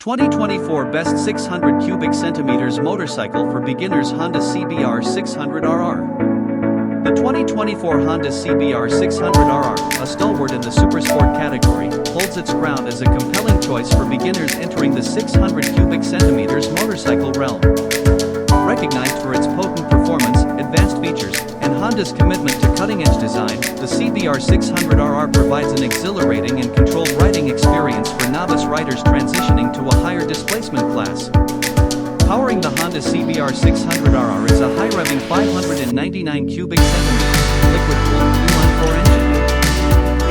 2024 Best 600 Cubic Centimeters Motorcycle for Beginners Honda CBR600RR. The 2024 Honda CBR600RR, a stalwart in the supersport category, holds its ground as a compelling choice for beginners entering the 600 cubic centimeters motorcycle realm. Recognized for its potent performance, advanced features, and Honda's commitment to cutting-edge design, the CBR600RR provides an exhilarating and controlled riding experience for novice riders transitioning to a higher displacement class. Powering the Honda CBR600RR is a high-revving 599 cubic centimeters liquid-cooled inline-4 engine.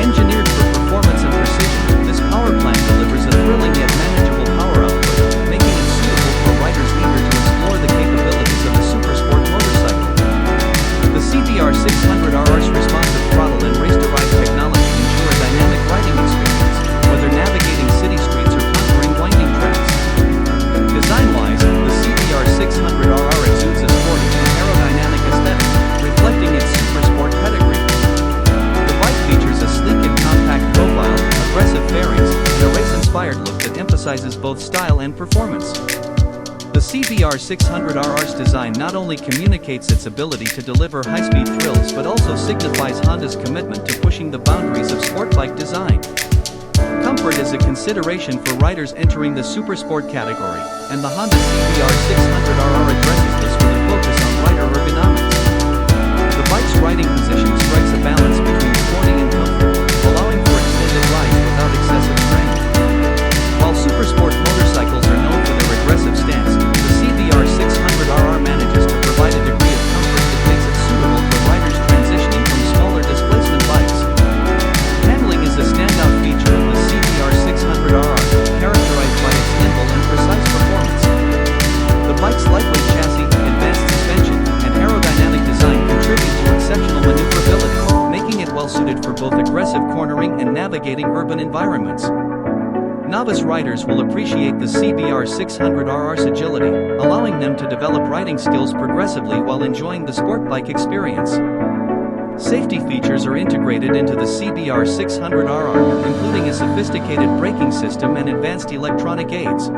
Engineered for performance and precision, this power plant delivers a thrilling yet manageable power output, making it suitable for riders eager to explore the capabilities of a supersport motorcycle. The CBR600RR's responsive throttle and race-derived technology ensure a dynamic riding experience, whether navigating city streets or conquering winding tracks. Design-wise, the CBR600RR exudes a sporty and aerodynamic aesthetic, reflecting its supersport pedigree. The bike features a sleek and compact profile, aggressive fairings, and a race-inspired look that emphasizes both style and performance. The CBR600RR's design not only communicates its ability to deliver high-speed thrills but also signifies Honda's commitment to pushing the boundaries of sport bike design. Comfort is a consideration for riders entering the supersport category, and the Honda CBR600RR addresses this with a focus on rider ergonomics. The bike's riding position strikes a balance between sporty and comfort, allowing for extended rides without excessive strain. While supersport motorcycles are known for their aggressive stance, the CBR600RR manages to provide a degree of comfort that makes it suitable for riders transitioning from smaller displacement bikes. Handling is a standout feature of the CBR600RR, characterized by its nimble and precise performance. The bike's lightweight chassis, advanced suspension, and aerodynamic design contribute to exceptional maneuverability, making it well-suited for both aggressive cornering and navigating urban environments. Novice riders will appreciate the CBR600RR's agility, allowing them to develop riding skills progressively while enjoying the sport bike experience. Safety features are integrated into the CBR600RR, including a sophisticated braking system and advanced electronic aids.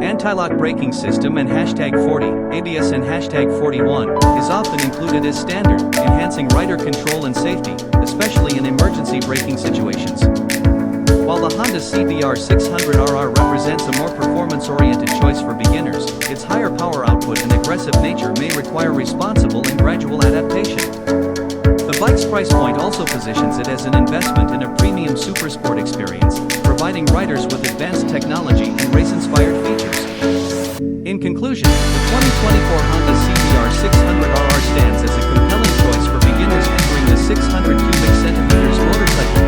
Anti-lock braking system and #40, ABS and #41, is often included as standard, enhancing rider control and safety, especially in emergency braking situations. While the Honda CBR600RR represents a more performance-oriented choice for beginners, its higher power output and aggressive nature may require responsible and gradual adaptation. The bike's price point also positions it as an investment in a premium supersport experience, providing riders with advanced technology and race-inspired features. In conclusion, the 2024 Honda CBR600RR stands as a compelling choice for beginners entering the 600 cubic centimeters motorcycle